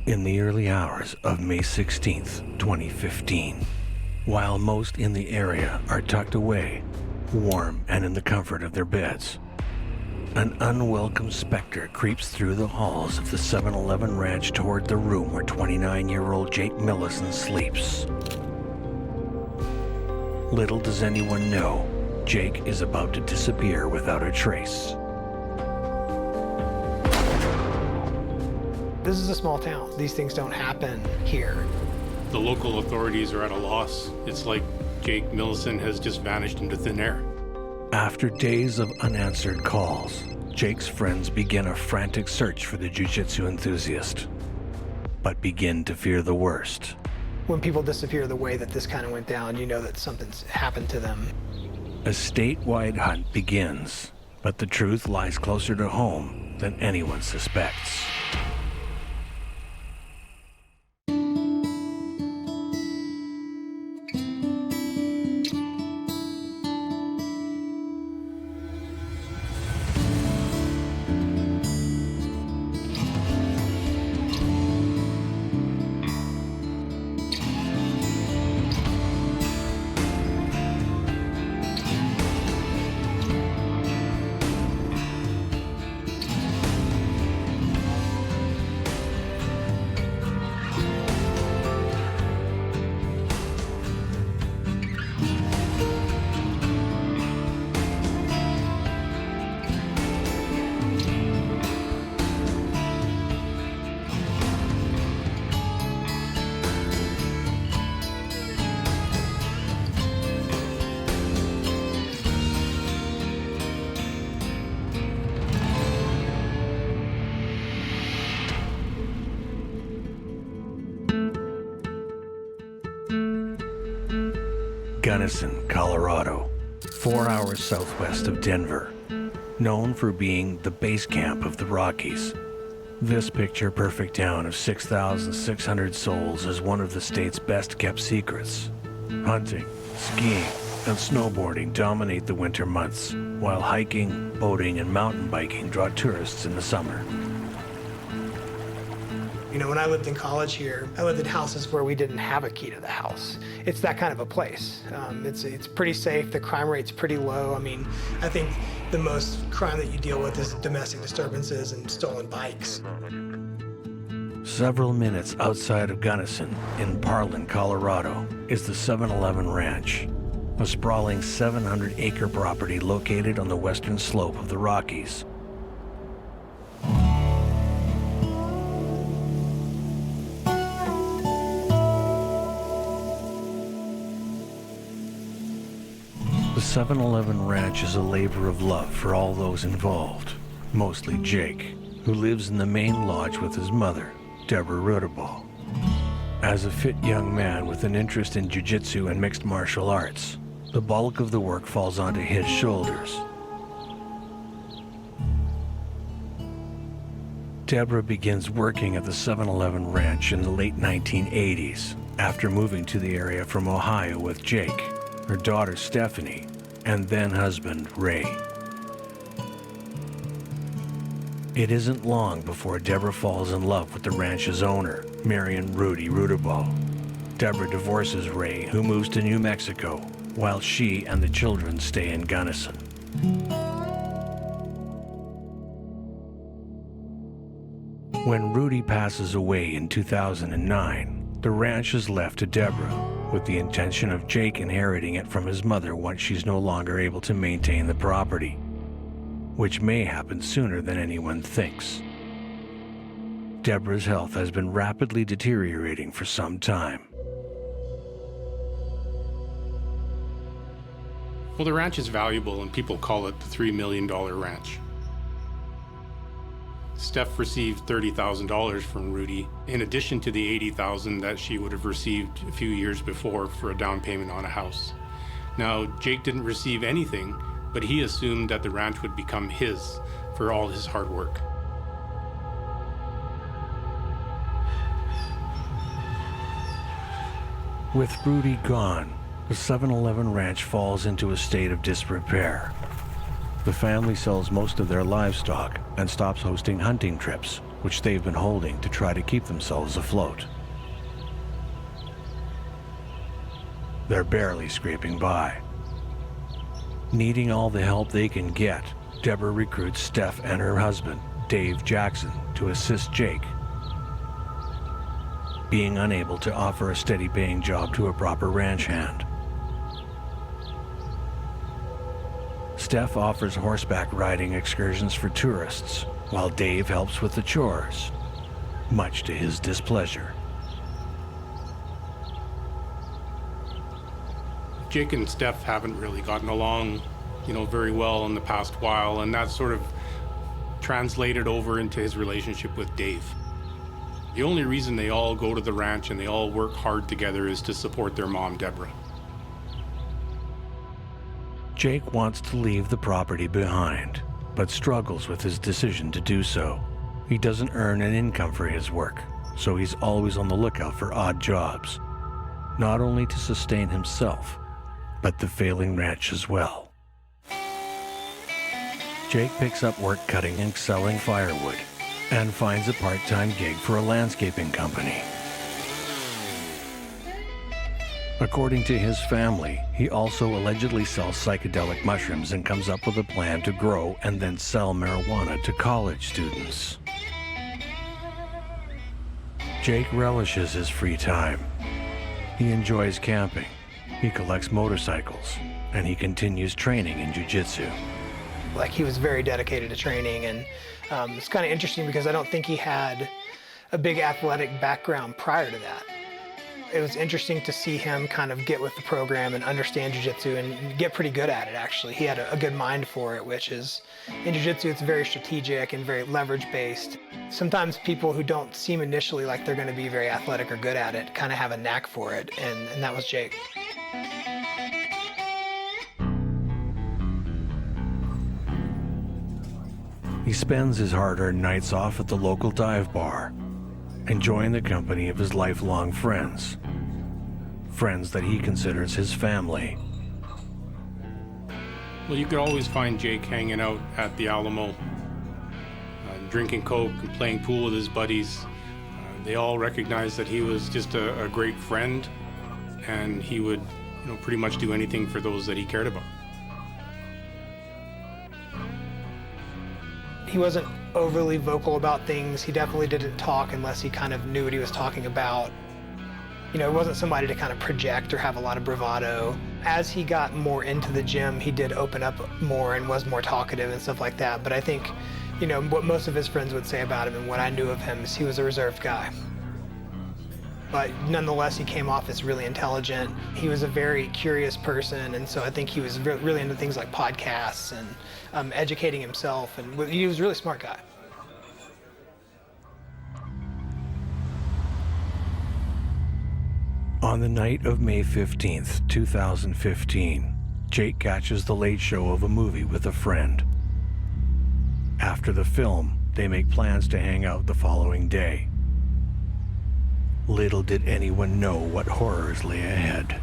In the early hours of May 16th, 2015, while most in the area are tucked away, warm and in the comfort of their beds, an unwelcome specter creeps through the halls of the 7-Eleven ranch toward the room where 29-year-old Jake Millison sleeps. Little does anyone know, Jake is about to disappear without a trace. This is a small town. These things don't happen here. The local authorities are at a loss. It's like Jake Millison has just vanished into thin air. After days of unanswered calls, Jake's friends begin a frantic search for the jiu-jitsu enthusiast, but begin to fear the worst. When people disappear the way that this kind of went down, you know that something's happened to them. A statewide hunt begins, but the truth lies closer to home than anyone suspects. Gunnison, Colorado, 4 hours southwest of Denver, known for being the base camp of the Rockies. This picture-perfect town of 6,600 souls is one of the state's best-kept secrets. Hunting, skiing, and snowboarding dominate the winter months, while hiking, boating, and mountain biking draw tourists in the summer. You know, when I lived in college here, I lived in houses where we didn't have a key to the house. It's that kind of a place. It's pretty safe. The crime rate's pretty low. I mean, I think the most crime that you deal with is domestic disturbances and stolen bikes. Several minutes outside of Gunnison, in Parlin, Colorado, is the 7-Eleven Ranch, a sprawling 700-acre property located on the western slope of the Rockies. The 7-Eleven Ranch is a labor of love for all those involved, mostly Jake, who lives in the main lodge with his mother, Deborah. As a fit young man with an interest in jiu-jitsu and mixed martial arts, the bulk of the work falls onto his shoulders. Deborah begins working at the 7-Eleven Ranch in the late 1980s, after moving to the area from Ohio with Jake, her daughter Stephanie, and then husband Ray. It isn't long before Deborah falls in love with the ranch's owner, Marion Rudy Rudaball. Deborah divorces Ray, who moves to New Mexico, while she and the children stay in Gunnison. When Rudy passes away in 2009, the ranch is left to Deborah, with the intention of Jake inheriting it from his mother once she's no longer able to maintain the property, which may happen sooner than anyone thinks. Deborah's health has been rapidly deteriorating for some time. Well, the ranch is valuable and people call it the $3 million ranch. Steph received $30,000 from Rudy, in addition to the $80,000 that she would have received a few years before for a down payment on a house. Now, Jake didn't receive anything, but he assumed that the ranch would become his for all his hard work. With Rudy gone, the 7-Eleven Ranch falls into a state of disrepair. The family sells most of their livestock and stops hosting hunting trips, which they've been holding to try to keep themselves afloat. They're barely scraping by. Needing all the help they can get, Deborah recruits Steph and her husband, Dave Jackson, to assist Jake. Being unable to offer a steady-paying job to a proper ranch hand, Steph offers horseback riding excursions for tourists, while Dave helps with the chores, much to his displeasure. Jake and Steph haven't really gotten along, very well in the past while, and that sort of translated over into his relationship with Dave. The only reason they all go to the ranch and they all work hard together is to support their mom, Deborah. Jake wants to leave the property behind, but struggles with his decision to do so. He doesn't earn an income for his work, so he's always on the lookout for odd jobs, not only to sustain himself, but the failing ranch as well. Jake picks up work cutting and selling firewood, and finds a part-time gig for a landscaping company. According to his family, he also allegedly sells psychedelic mushrooms and comes up with a plan to grow and then sell marijuana to college students. Jake relishes his free time. He enjoys camping, he collects motorcycles, and he continues training in jiu-jitsu. Like, he was very dedicated to training, and it's kind of interesting because I don't think he had a big athletic background prior to that. It was interesting to see him kind of get with the program and understand jiu-jitsu and get pretty good at it, actually. He had a good mind for it, which is, in jiu-jitsu, it's very strategic and very leverage-based. Sometimes people who don't seem initially like they're going to be very athletic or good at it kind of have a knack for it, and that was Jake. He spends his hard-earned nights off at the local dive bar, enjoying the company of his lifelong friends. Friends that he considers his family. Well, you could always find Jake hanging out at the Alamo, drinking Coke and playing pool with his buddies. They all recognized that he was just a great friend, and he would, pretty much do anything for those that he cared about. He wasn't overly vocal about things. He definitely didn't talk unless he kind of knew what he was talking about. It wasn't somebody to kind of project or have a lot of bravado. As he got more into the gym, he did open up more and was more talkative and stuff like that. But I think, what most of his friends would say about him and what I knew of him is he was a reserved guy. But nonetheless, he came off as really intelligent. He was a very curious person, and so I think he was really into things like podcasts and educating himself, and he was a really smart guy. On the night of May 15th, 2015, Jake catches the late show of a movie with a friend. After the film, they make plans to hang out the following day. Little did anyone know what horrors lay ahead.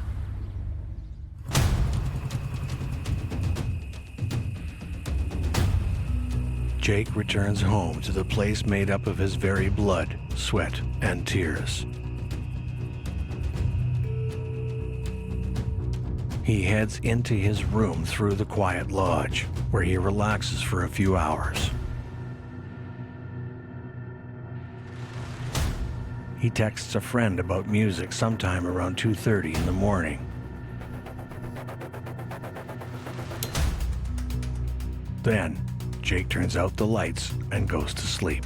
Jake returns home to the place made up of his very blood, sweat, and tears. He heads into his room through the quiet lodge, where he relaxes for a few hours. He texts a friend about music sometime around 2:30 in the morning. Then, Jake turns out the lights and goes to sleep.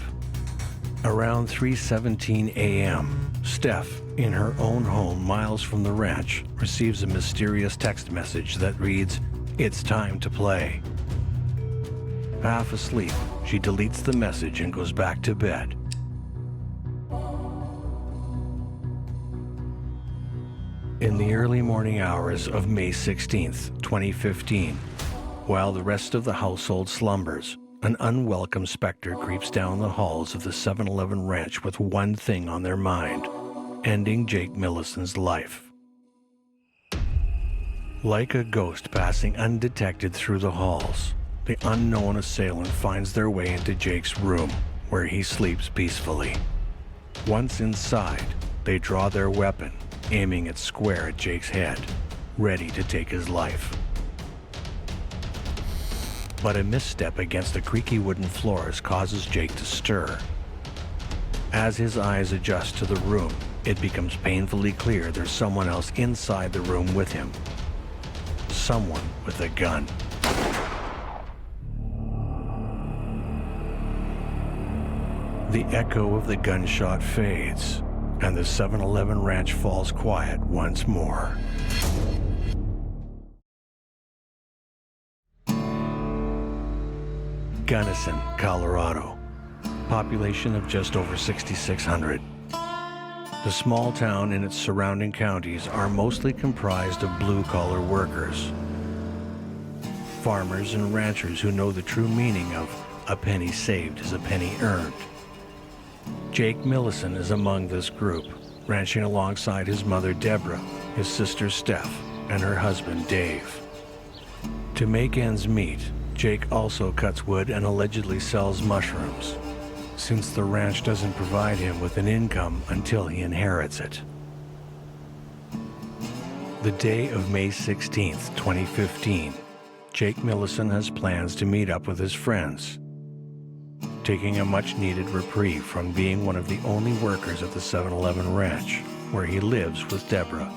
Around 3:17 a.m., Steph, in her own home miles from the ranch, receives a mysterious text message that reads, "It's time to play." Half asleep, she deletes the message and goes back to bed. In the early morning hours of May 16th, 2015, while the rest of the household slumbers, an unwelcome specter creeps down the halls of the 7-Eleven ranch with one thing on their mind: ending Jake Millison's life. Like a ghost passing undetected through the halls, the unknown assailant finds their way into Jake's room, where he sleeps peacefully. Once inside, they draw their weapon, aiming it square at Jake's head, ready to take his life. But a misstep against the creaky wooden floors causes Jake to stir. As his eyes adjust to the room, it becomes painfully clear there's someone else inside the room with him. Someone with a gun. The echo of the gunshot fades, and the 7-Eleven ranch falls quiet once more. Gunnison, Colorado. Population of just over 6,600. The small town and its surrounding counties are mostly comprised of blue-collar workers. Farmers and ranchers who know the true meaning of a penny saved is a penny earned. Jake Millison is among this group, ranching alongside his mother Deborah, his sister Steph, and her husband Dave. To make ends meet, Jake also cuts wood and allegedly sells mushrooms, since the ranch doesn't provide him with an income until he inherits it. The day of May 16th, 2015, Jake Millison has plans to meet up with his friends, taking a much-needed reprieve from being one of the only workers at the 7-Eleven ranch, where he lives with Deborah.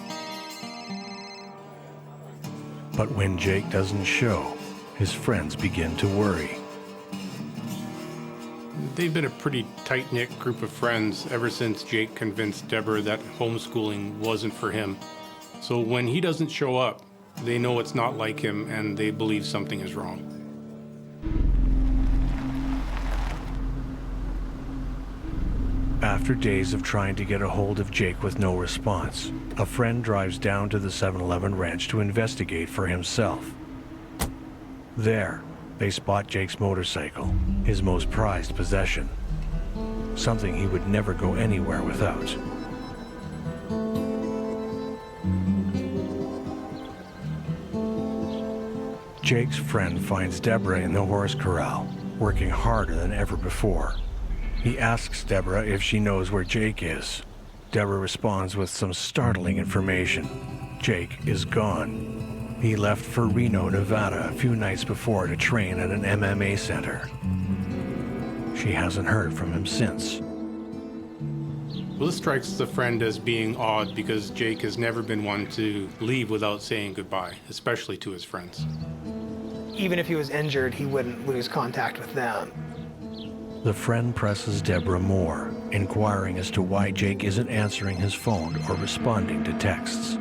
But when Jake doesn't show, his friends begin to worry. They've been a pretty tight-knit group of friends ever since Jake convinced Deborah that homeschooling wasn't for him. So when he doesn't show up, they know it's not like him and they believe something is wrong. After days of trying to get a hold of Jake with no response, a friend drives down to the 7-Eleven ranch to investigate for himself. There, they spot Jake's motorcycle, his most prized possession, something he would never go anywhere without. Jake's friend finds Deborah in the horse corral, working harder than ever before. He asks Deborah if she knows where Jake is. Deborah responds with some startling information. Jake is gone. He left for Reno, Nevada a few nights before to train at an MMA center. She hasn't heard from him since. Well, this strikes the friend as being odd because Jake has never been one to leave without saying goodbye, especially to his friends. Even if he was injured, he wouldn't lose contact with them. The friend presses Deborah more, inquiring as to why Jake isn't answering his phone or responding to texts.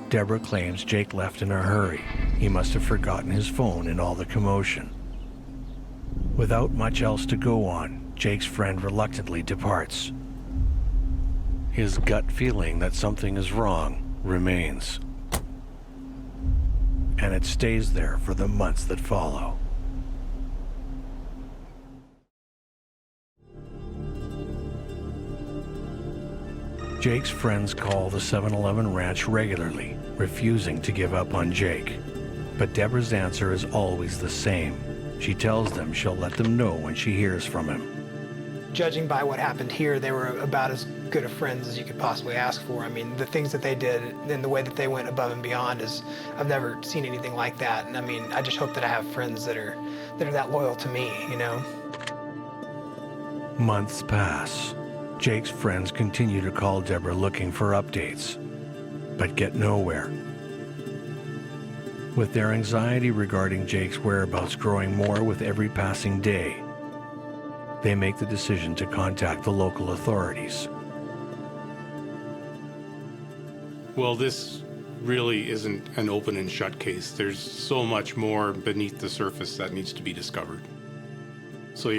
Deborah claims Jake left in a hurry. He must have forgotten his phone in all the commotion. Without much else to go on, Jake's friend reluctantly departs. His gut feeling that something is wrong remains. And it stays there for the months that follow. Jake's friends call the 7-Eleven ranch regularly, refusing to give up on Jake. But Deborah's answer is always the same. She tells them she'll let them know when she hears from him. Judging by what happened here, they were about as good of friends as you could possibly ask for. I mean, the things that they did and the way that they went above and beyond is, I've never seen anything like that. And I mean, I just hope that I have friends that are that loyal to me, you know? Months pass. Jake's friends continue to call Deborah looking for updates, but get nowhere. With their anxiety regarding Jake's whereabouts growing more with every passing day, they make the decision to contact the local authorities. Well, this really isn't an open and shut case. There's so much more beneath the surface that needs to be discovered. So they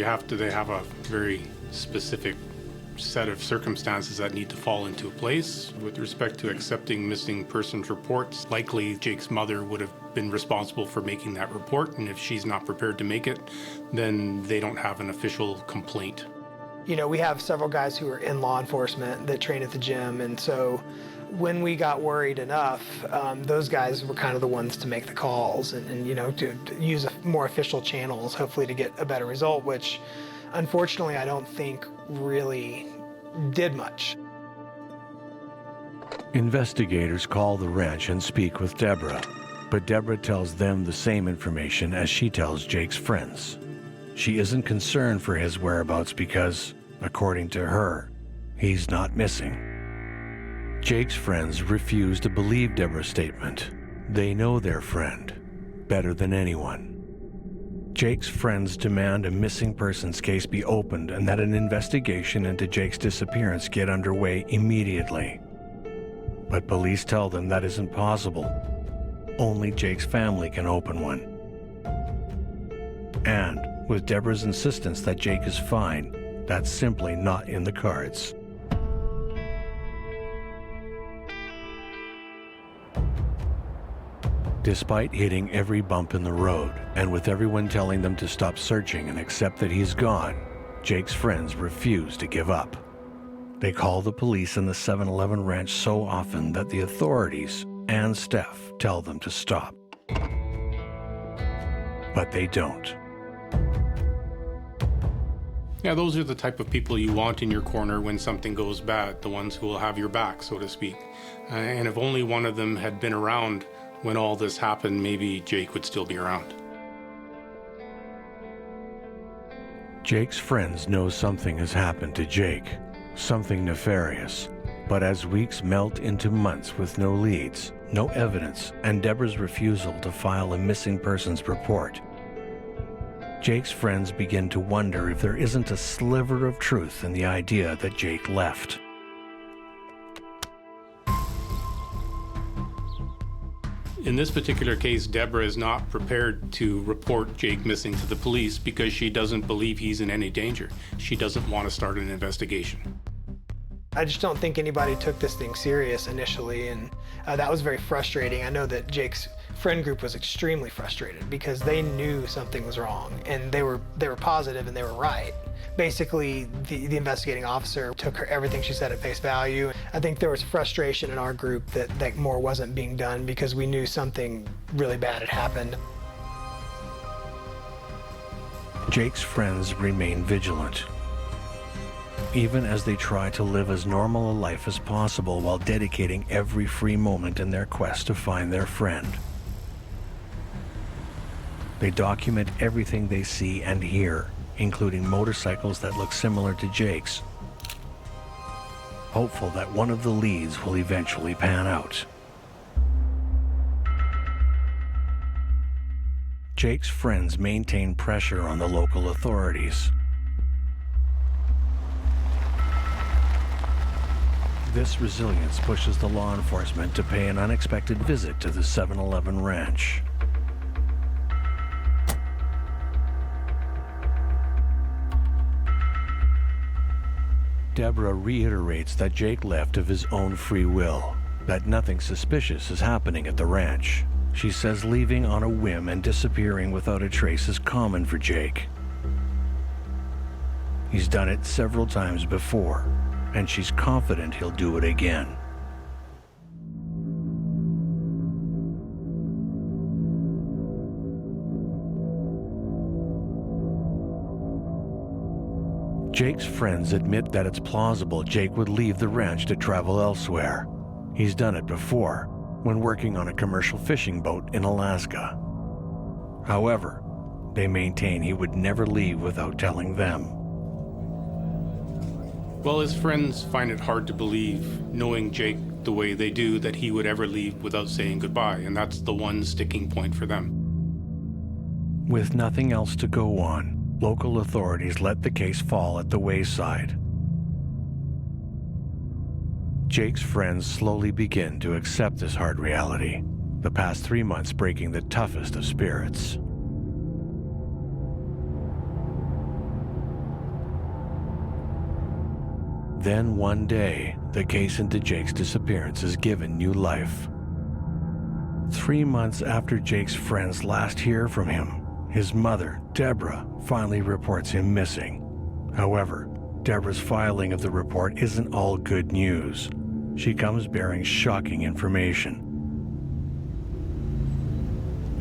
have a very specific set of circumstances that need to fall into place. With respect to accepting missing persons reports, likely Jake's mother would have been responsible for making that report, and if she's not prepared to make it, then they don't have an official complaint. You know, we have several guys who are in law enforcement that train at the gym, and so When we got worried enough, those guys were kind of the ones to make the calls and to use more official channels, hopefully to get a better result, which unfortunately I don't think really did much. Investigators call the ranch and speak with Deborah, but Deborah tells them the same information as she tells Jake's friends. She isn't concerned for his whereabouts because, according to her, he's not missing. Jake's friends refuse to believe Deborah's statement. They know their friend better than anyone. Jake's friends demand a missing persons case be opened and that an investigation into Jake's disappearance get underway immediately. But police tell them that isn't possible. Only Jake's family can open one. And with Deborah's insistence that Jake is fine, that's simply not in the cards. Despite hitting every bump in the road, and with everyone telling them to stop searching and accept that he's gone, Jake's friends refuse to give up. They call the police and the 7-Eleven ranch so often that the authorities and Steph tell them to stop. But they don't. Yeah, those are the type of people you want in your corner when something goes bad, the ones who will have your back, so to speak. And if only one of them had been around when all this happened, maybe Jake would still be around. Jake's friends know something has happened to Jake, something nefarious. But as weeks melt into months with no leads, no evidence, and Deborah's refusal to file a missing persons report, Jake's friends begin to wonder if there isn't a sliver of truth in the idea that Jake left. In this particular case, Deborah is not prepared to report Jake missing to the police because she doesn't believe he's in any danger. She doesn't want to start an investigation. I just don't think anybody took this thing serious initially, and that was very frustrating. I know that Jake's friend group was extremely frustrated because they knew something was wrong, and they were positive and they were right. Basically, the investigating officer took everything she said at face value. I think there was frustration in our group that more wasn't being done because we knew something really bad had happened. Jake's friends remain vigilant, even as they try to live as normal a life as possible while dedicating every free moment in their quest to find their friend. They document everything they see and hear, including motorcycles that look similar to Jake's, hopeful that one of the leads will eventually pan out. Jake's friends maintain pressure on the local authorities. This resilience pushes the law enforcement to pay an unexpected visit to the 7-Eleven ranch. Deborah reiterates that Jake left of his own free will, that nothing suspicious is happening at the ranch. She says leaving on a whim and disappearing without a trace is common for Jake. He's done it several times before, and she's confident he'll do it again. Jake's friends admit that it's plausible Jake would leave the ranch to travel elsewhere. He's done it before, when working on a commercial fishing boat in Alaska. However, they maintain he would never leave without telling them. Well, his friends find it hard to believe, knowing Jake the way they do, that he would ever leave without saying goodbye, and that's the one sticking point for them. With nothing else to go on, local authorities let the case fall at the wayside. Jake's friends slowly begin to accept this hard reality, the past 3 months breaking the toughest of spirits. Then one day, the case into Jake's disappearance is given new life. 3 months after Jake's friends last hear from him, his mother, Deborah, finally reports him missing. However, Deborah's filing of the report isn't all good news. she comes bearing shocking information.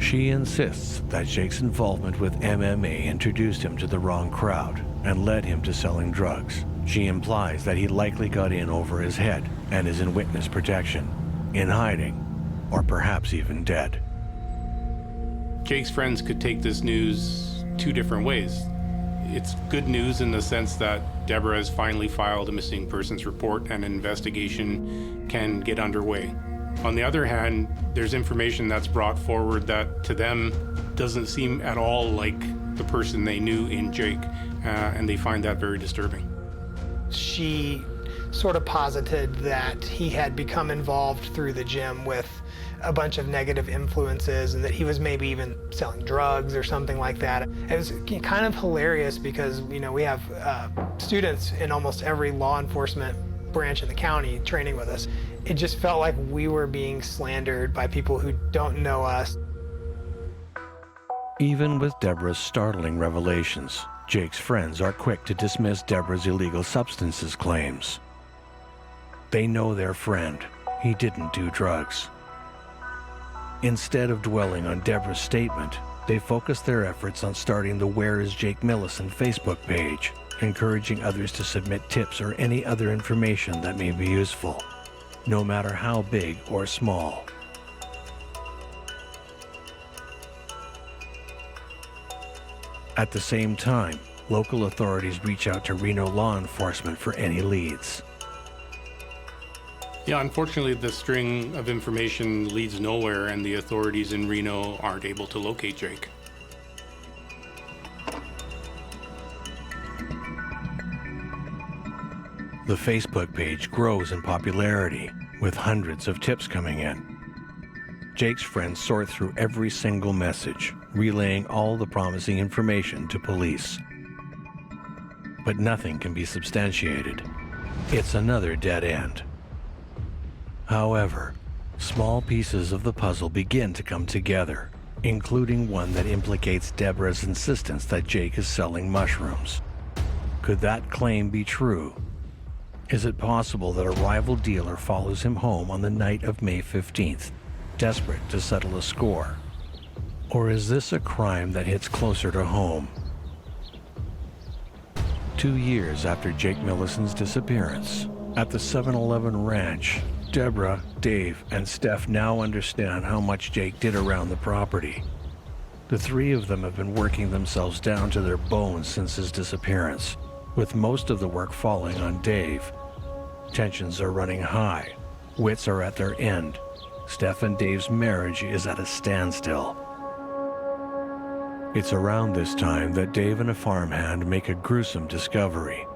She insists that Jake's involvement with MMA introduced him to the wrong crowd and led him to selling drugs. She implies that he likely got in over his head and is in witness protection, in hiding, or perhaps even dead. Jake's friends could take this news two different ways. It's good news in the sense that Deborah has finally filed a missing persons report and an investigation can get underway. On the other hand, there's information that's brought forward that to them doesn't seem at all like the person they knew in Jake, and they find that very disturbing. She sort of posited that he had become involved through the gym with a bunch of negative influences and that he was maybe even selling drugs or something like that. It was kind of hilarious because, you know, we have students in almost every law enforcement branch in the county training with us. It just felt like we were being slandered by people who don't know us. Even with Deborah's startling revelations, Jake's friends are quick to dismiss Deborah's illegal substances claims. They know their friend. He didn't do drugs. Instead of dwelling on Deborah's statement, they focus their efforts on starting the Where is Jake Millison Facebook page, encouraging others to submit tips or any other information that may be useful, no matter how big or small. At the same time, local authorities reach out to Reno law enforcement for any leads. Yeah, unfortunately, the string of information leads nowhere, and the authorities in Reno aren't able to locate Jake. The Facebook page grows in popularity, with hundreds of tips coming in. Jake's friends sort through every single message, relaying all the promising information to police. But nothing can be substantiated. It's another dead end. However, small pieces of the puzzle begin to come together, including one that implicates Deborah's insistence that Jake is selling mushrooms. Could that claim be true? Is it possible that a rival dealer follows him home on the night of May 15th, desperate to settle a score? Or is this a crime that hits closer to home? 2 years after Jake Millison's disappearance, at the 7-Eleven ranch, Deborah, Dave, and Steph now understand how much Jake did around the property. The three of them have been working themselves down to their bones since his disappearance, with most of the work falling on Dave. Tensions are running high. Wits are at their end. Steph and Dave's marriage is at a standstill. It's around this time that Dave and a farmhand make a gruesome discovery.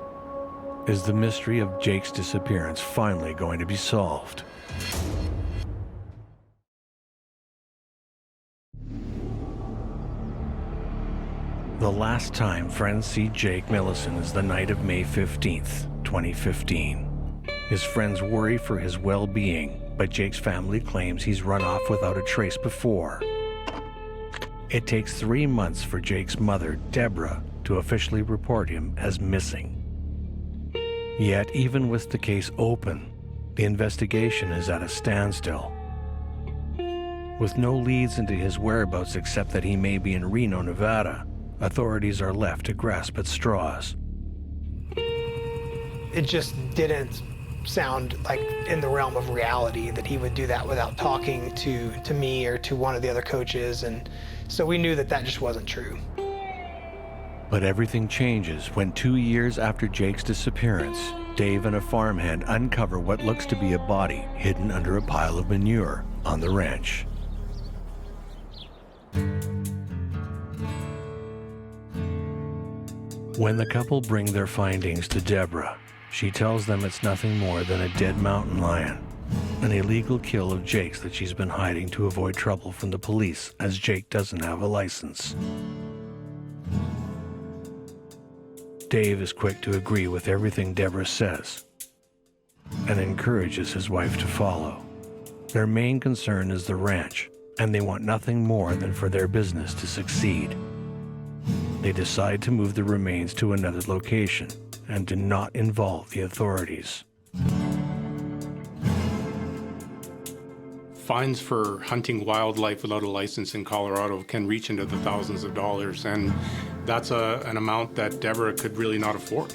Is the mystery of Jake's disappearance finally going to be solved? The last time friends see Jake Millison is the night of May 15th, 2015. His friends worry for his well-being, but Jake's family claims he's run off without a trace before. It takes 3 months for Jake's mother, Deborah, to officially report him as missing. Yet, even with the case open, the investigation is at a standstill. With no leads into his whereabouts except that he may be in Reno, Nevada, authorities are left to grasp at straws. It just didn't sound like in the realm of reality that he would do that without talking to me or to one of the other coaches, and so we knew that that just wasn't true. But everything changes when 2 years after Jake's disappearance, Dave and a farmhand uncover what looks to be a body hidden under a pile of manure on the ranch. When the couple bring their findings to Deborah, she tells them it's nothing more than a dead mountain lion, an illegal kill of Jake's that she's been hiding to avoid trouble from the police, as Jake doesn't have a license. Dave is quick to agree with everything Deborah says and encourages his wife to follow. Their main concern is the ranch, and they want nothing more than for their business to succeed. They decide to move the remains to another location and to not involve the authorities. Fines for hunting wildlife without a license in Colorado can reach into the thousands of dollars, and that's an amount that Deborah could really not afford.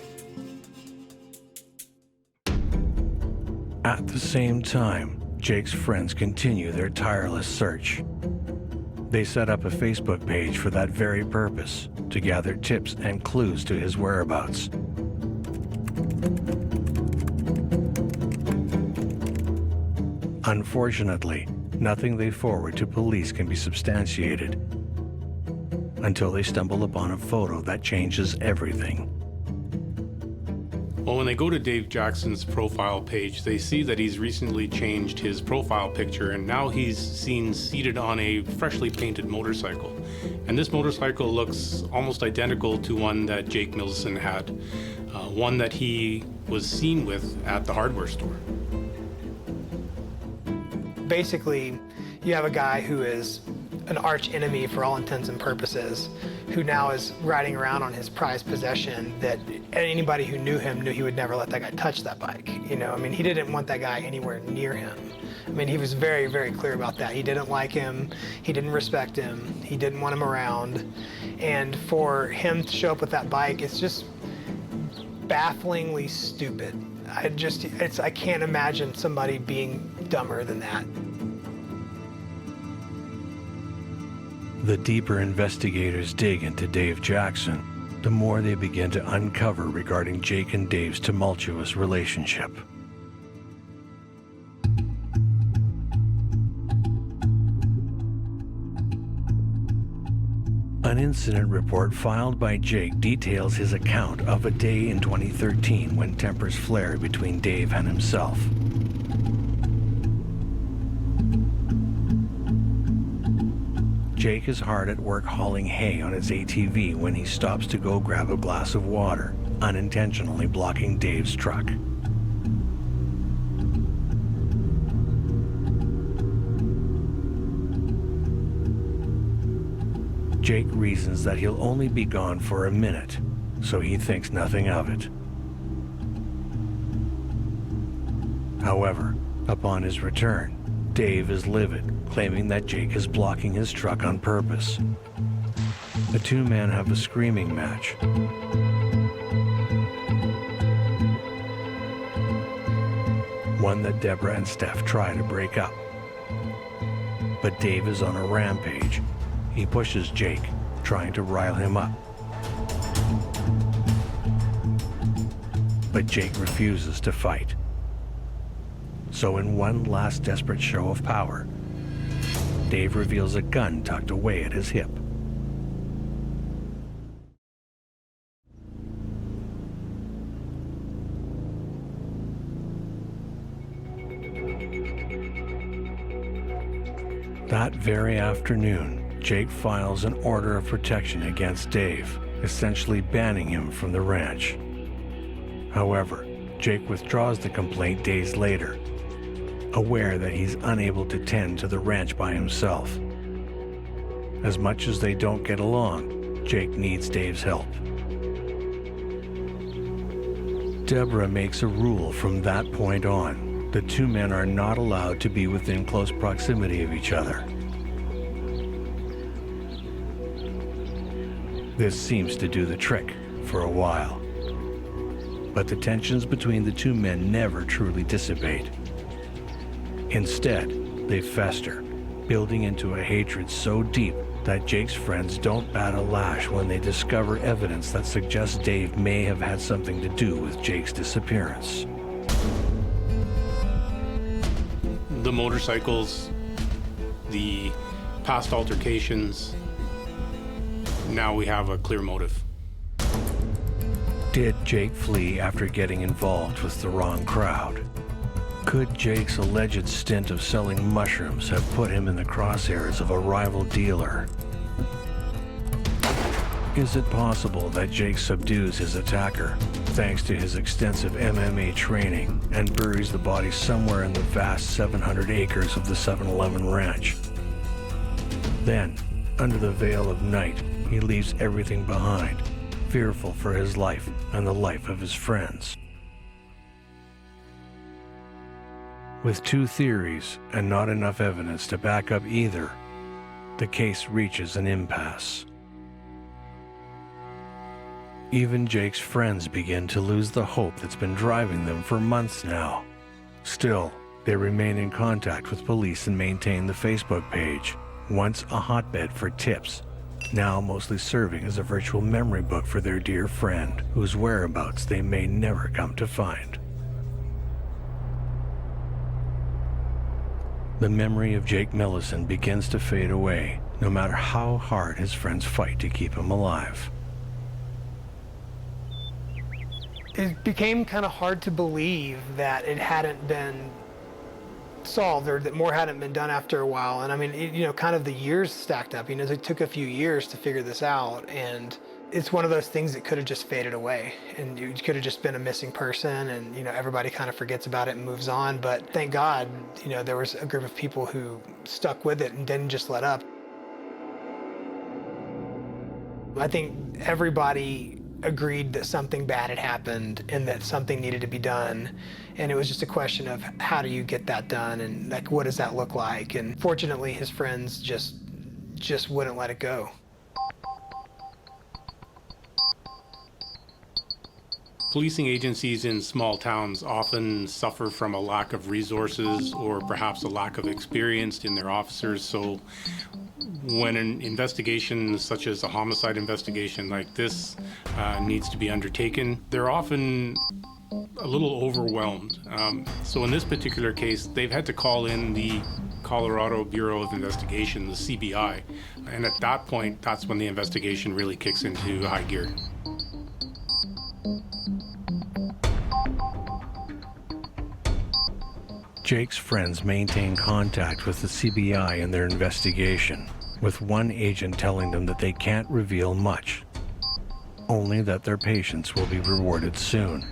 At the same time, Jake's friends continue their tireless search. They set up a Facebook page for that very purpose, to gather tips and clues to his whereabouts. Unfortunately, nothing they forward to police can be substantiated until they stumble upon a photo that changes everything. Well, when they go to Dave Jackson's profile page, they see that he's recently changed his profile picture, and now he's seen seated on a freshly painted motorcycle. And this motorcycle looks almost identical to one that Jake Millison had, one that he was seen with at the hardware store. Basically, you have a guy who is an arch enemy for all intents and purposes, who now is riding around on his prized possession that anybody who knew him knew he would never let that guy touch that bike. You know, I mean, he didn't want that guy anywhere near him. I mean, he was very, very clear about that. He didn't like him, he didn't respect him, he didn't want him around. And for him to show up with that bike, it's just bafflingly stupid. I can't imagine somebody being dumber than that. The deeper investigators dig into Dave Jackson, the more they begin to uncover regarding Jake and Dave's tumultuous relationship. An incident report filed by Jake details his account of a day in 2013 when tempers flared between Dave and himself. Jake is hard at work hauling hay on his ATV when he stops to go grab a glass of water, unintentionally blocking Dave's truck. Jake reasons that he'll only be gone for a minute, so he thinks nothing of it. However, upon his return, Dave is livid, claiming that Jake is blocking his truck on purpose. The two men have a screaming match. One that Deborah and Steph try to break up. But Dave is on a rampage. He pushes Jake, trying to rile him up. But Jake refuses to fight. So in one last desperate show of power, Dave reveals a gun tucked away at his hip. That very afternoon, Jake files an order of protection against Dave, essentially banning him from the ranch. However, Jake withdraws the complaint days later, aware that he's unable to tend to the ranch by himself. As much as they don't get along, Jake needs Dave's help. Deborah makes a rule from that point on. The two men are not allowed to be within close proximity of each other. This seems to do the trick for a while. But the tensions between the two men never truly dissipate. Instead, they fester, building into a hatred so deep that Jake's friends don't bat a lash when they discover evidence that suggests Dave may have had something to do with Jake's disappearance. The motorcycles, the past altercations, now we have a clear motive. Did Jake flee after getting involved with the wrong crowd? Could Jake's alleged stint of selling mushrooms have put him in the crosshairs of a rival dealer? Is it possible that Jake subdues his attacker, thanks to his extensive MMA training, and buries the body somewhere in the vast 700 acres of the 7-Eleven ranch? Then, under the veil of night, he leaves everything behind, fearful for his life and the life of his friends. With 2 theories and not enough evidence to back up either, the case reaches an impasse. Even Jake's friends begin to lose the hope that's been driving them for months now. Still, they remain in contact with police and maintain the Facebook page, once a hotbed for tips, now mostly serving as a virtual memory book for their dear friend, whose whereabouts they may never come to find. The memory of Jake Millison begins to fade away, no matter how hard his friends fight to keep him alive. It became kind of hard to believe that it hadn't been solved, or that more hadn't been done after a while. And I mean, kind of the years stacked up. It took a few years to figure this out, and it's one of those things that could have just faded away, and you could have just been a missing person, and everybody kind of forgets about it and moves on. But thank God, there was a group of people who stuck with it and didn't just let up. I think everybody agreed that something bad had happened and that something needed to be done, and it was just a question of how do you get that done, and what does that look like. And fortunately, his friends just wouldn't let it go. Policing agencies in small towns often suffer from a lack of resources or perhaps a lack of experience in their officers. So when an investigation such as a homicide investigation like this needs to be undertaken, they're often a little overwhelmed. So in this particular case, they've had to call in the Colorado Bureau of Investigation, the CBI. And at that point, that's when the investigation really kicks into high gear. Jake's friends maintain contact with the CBI in their investigation, with one agent telling them that they can't reveal much, only that their patience will be rewarded soon.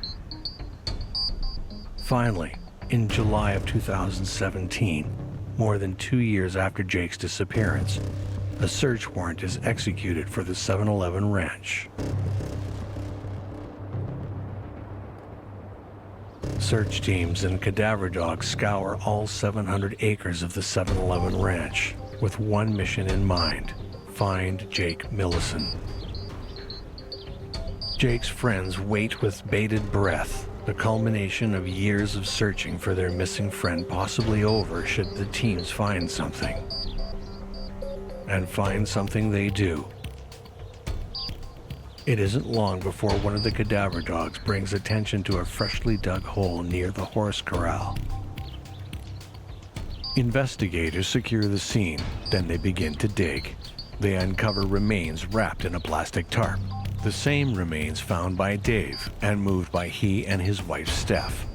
Finally, in July of 2017, more than 2 years after Jake's disappearance, a search warrant is executed for the 7-Eleven ranch. Search teams and cadaver dogs scour all 700 acres of the 7-Eleven ranch, with one mission in mind: find Jake Millison. Jake's friends wait with bated breath, the culmination of years of searching for their missing friend possibly over should the teams find something. And find something they do. It isn't long before one of the cadaver dogs brings attention to a freshly dug hole near the horse corral. Investigators secure the scene, then they begin to dig. They uncover remains wrapped in a plastic tarp, the same remains found by Dave and moved by he and his wife Steph.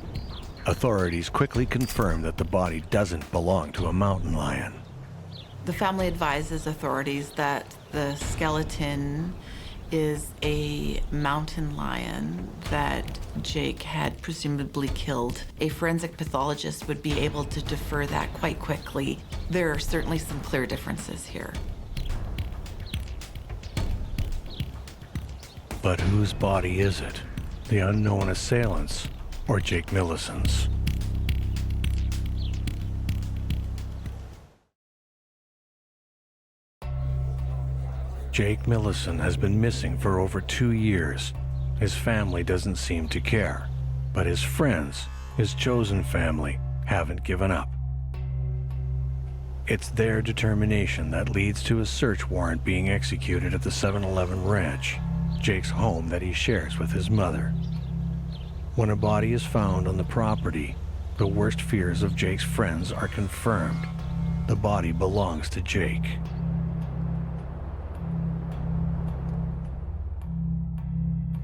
Authorities quickly confirm that the body doesn't belong to a mountain lion. The family advises authorities that the skeleton is a mountain lion that Jake had presumably killed. A forensic pathologist would be able to defer that quite quickly. There are certainly some clear differences here. But whose body is it? The unknown assailant's or Jake Millison's? Jake Millison has been missing for over 2 years. His family doesn't seem to care, but his friends, his chosen family, haven't given up. It's their determination that leads to a search warrant being executed at the 7-Eleven ranch, Jake's home that he shares with his mother. When a body is found on the property, the worst fears of Jake's friends are confirmed. The body belongs to Jake.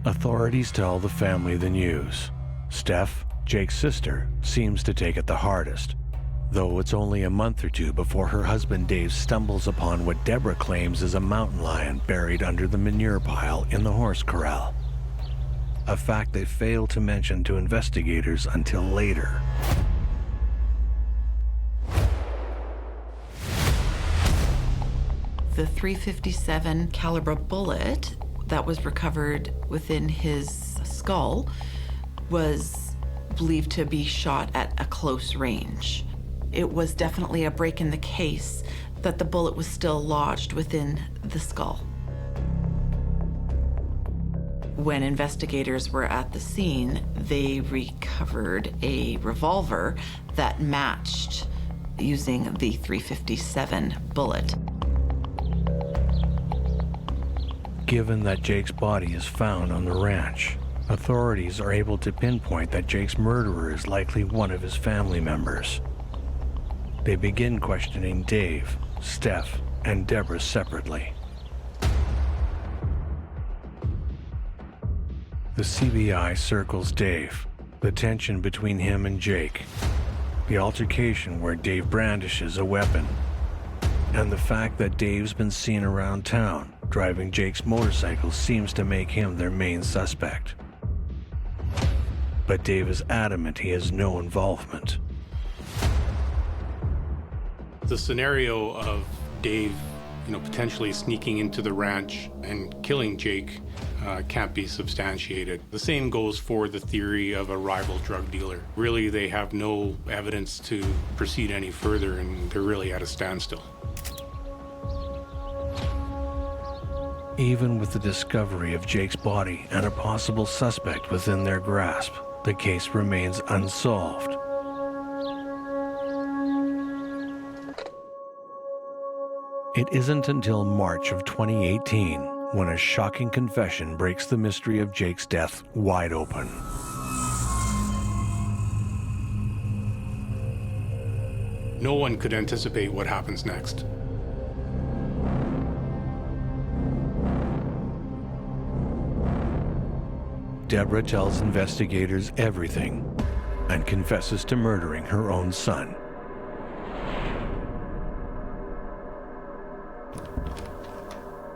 Authorities tell the family the news. Steph, Jake's sister, seems to take it the hardest, though it's only a month or two before her husband Dave stumbles upon what Deborah claims is a mountain lion buried under the manure pile in the horse corral. A fact they fail to mention to investigators until later. The .357 caliber bullet that was recovered within his skull was believed to be shot at a close range. It was definitely a break in the case that the bullet was still lodged within the skull. When investigators were at the scene, they recovered a revolver that matched using the .357 bullet. Given that Jake's body is found on the ranch, authorities are able to pinpoint that Jake's murderer is likely one of his family members. They begin questioning Dave, Steph, and Deborah separately. The CBI circles Dave, the tension between him and Jake, the altercation where Dave brandishes a weapon, and the fact that Dave's been seen around town driving Jake's motorcycle seems to make him their main suspect. But Dave is adamant he has no involvement. The scenario of Dave, potentially sneaking into the ranch and killing Jake can't be substantiated. The same goes for the theory of a rival drug dealer. Really, they have no evidence to proceed any further, and they're really at a standstill. Even with the discovery of Jake's body and a possible suspect within their grasp, the case remains unsolved. It isn't until March of 2018 when a shocking confession breaks the mystery of Jake's death wide open. No one could anticipate what happens next. Deborah tells investigators everything and confesses to murdering her own son.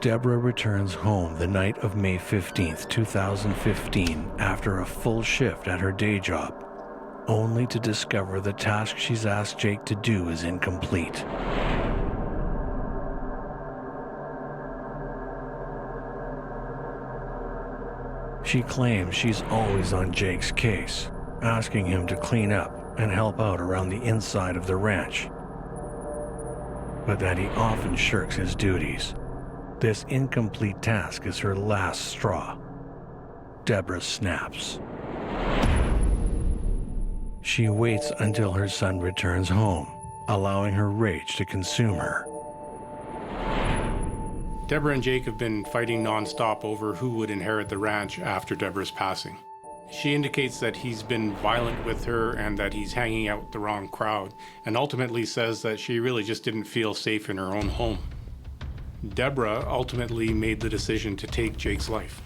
Deborah returns home the night of May 15th, 2015, after a full shift at her day job, only to discover the task she's asked Jake to do is incomplete. She claims she's always on Jake's case, asking him to clean up and help out around the inside of the ranch, but that he often shirks his duties. This incomplete task is her last straw. Deborah snaps. She waits until her son returns home, allowing her rage to consume her. Deborah and Jake have been fighting nonstop over who would inherit the ranch after Deborah's passing. She indicates that he's been violent with her and that he's hanging out with the wrong crowd, and ultimately says that she really just didn't feel safe in her own home. Deborah ultimately made the decision to take Jake's life.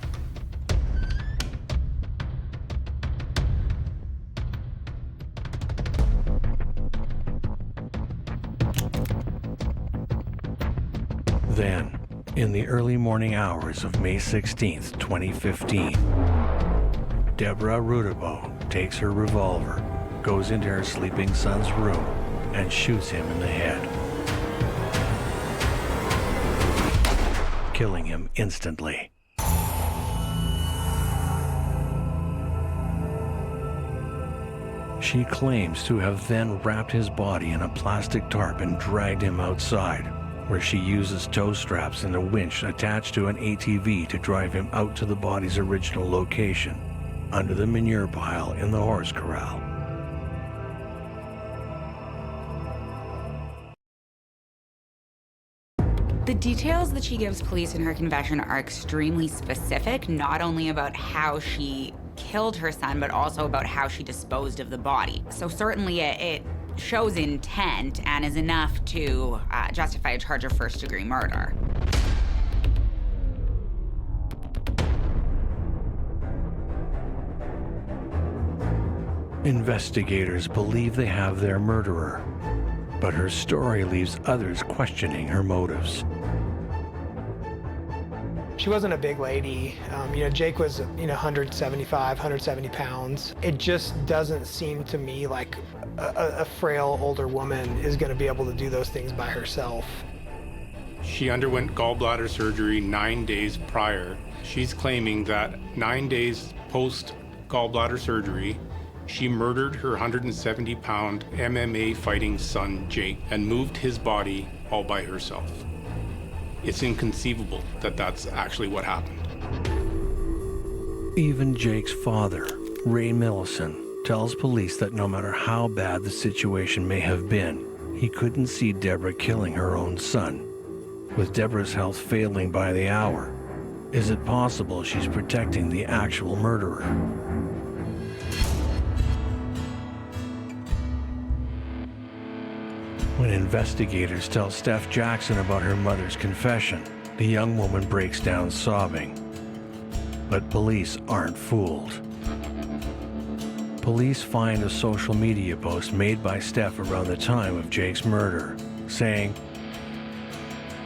Then, in the early morning hours of May 16th, 2015, Deborah Rudabo takes her revolver, goes into her sleeping son's room, and shoots him in the head, killing him instantly. She claims to have then wrapped his body in a plastic tarp and dragged him outside, where she uses tow straps and a winch attached to an ATV to drive him out to the body's original location, under the manure pile in the horse corral. The details that she gives police in her confession are extremely specific, not only about how she killed her son, but also about how she disposed of the body. So certainly it shows intent and is enough to justify a charge of first-degree murder. Investigators believe they have their murderer, but her story leaves others questioning her motives. She wasn't a big lady. Jake was, 175, 170 pounds. It just doesn't seem to me like a frail older woman is going to be able to do those things by herself. She underwent gallbladder surgery 9 days prior. She's claiming that 9 days post gallbladder surgery, She murdered her 170-pound MMA fighting son, Jake, and moved his body all by herself. It's inconceivable that that's actually what happened. Even Jake's father, Ray Millison, tells police that no matter how bad the situation may have been, he couldn't see Deborah killing her own son. With Deborah's health failing by the hour, is it possible she's protecting the actual murderer? When investigators tell Steph Jackson about her mother's confession, the young woman breaks down sobbing. But police aren't fooled. Police find a social media post made by Steph around the time of Jake's murder, saying,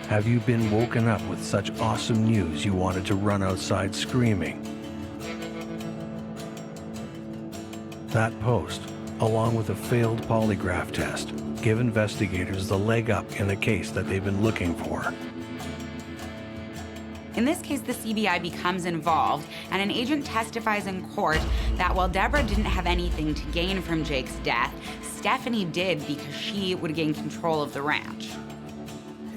"Have you been woken up with such awesome news you wanted to run outside screaming?" That post, along with a failed polygraph test, give investigators the leg up in the case that they've been looking for. In this case, the CBI becomes involved, and an agent testifies in court that while Deborah didn't have anything to gain from Jake's death, Stephanie did because she would gain control of the ranch.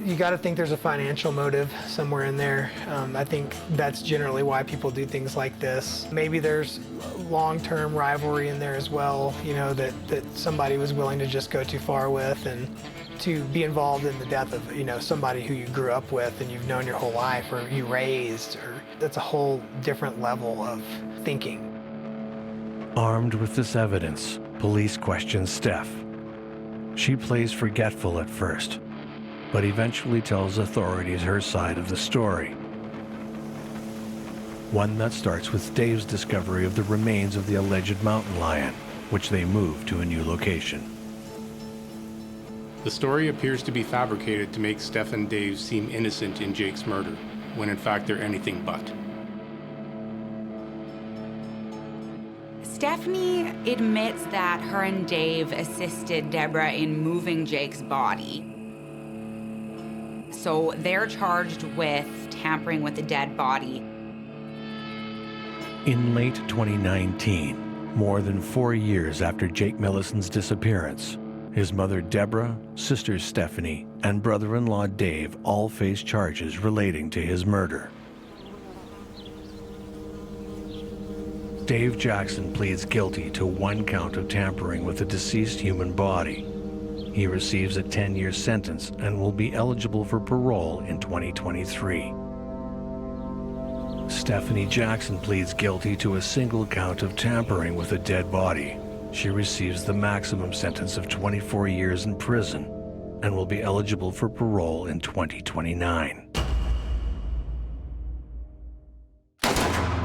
You got to think there's a financial motive somewhere in there. I think that's generally why people do things like this. Maybe there's long-term rivalry in there as well, you know, that somebody was willing to just go too far with, and to be involved in the death of, you know, somebody who you grew up with and you've known your whole life, or you raised, or that's a whole different level of thinking. Armed with this evidence, police question Steph. She plays forgetful at first, but eventually tells authorities her side of the story. One that starts with Dave's discovery of the remains of the alleged mountain lion, which they moved to a new location. The story appears to be fabricated to make Steph and Dave seem innocent in Jake's murder, when in fact they're anything but. Stephanie admits that her and Dave assisted Deborah in moving Jake's body. So they're charged with tampering with a dead body. In late 2019, more than 4 years after Jake Millison's disappearance, his mother Deborah, sister Stephanie, and brother-in-law Dave all face charges relating to his murder. Dave Jackson pleads guilty to 1 count of tampering with a deceased human body. He receives a 10-year sentence and will be eligible for parole in 2023. Stephanie Jackson pleads guilty to a single count of tampering with a dead body. She receives the maximum sentence of 24 years in prison and will be eligible for parole in 2029.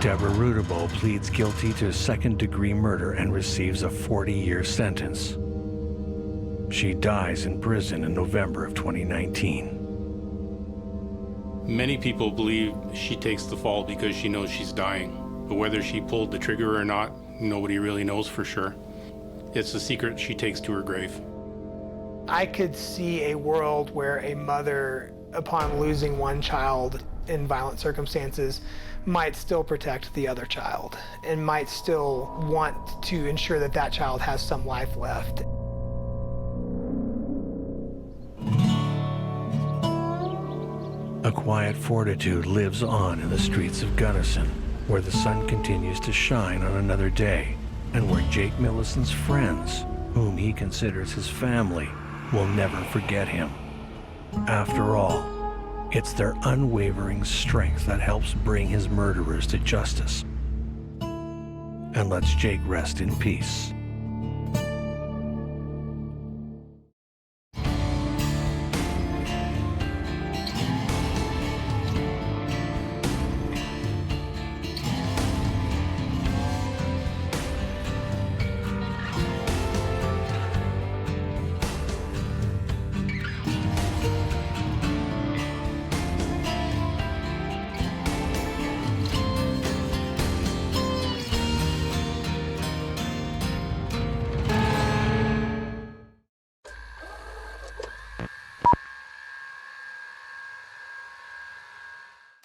Deborah Rudabo pleads guilty to second-degree murder and receives a 40-year sentence. She dies in prison in November of 2019. Many people believe she takes the fall because she knows she's dying, but whether she pulled the trigger or not, nobody really knows for sure. It's a secret she takes to her grave. I could see a world where a mother, upon losing one child in violent circumstances, might still protect the other child and might still want to ensure that that child has some life left. A quiet fortitude lives on in the streets of Gunnison, where the sun continues to shine on another day, and where Jake Millison's friends, whom he considers his family, will never forget him. After all, it's their unwavering strength that helps bring his murderers to justice and lets Jake rest in peace.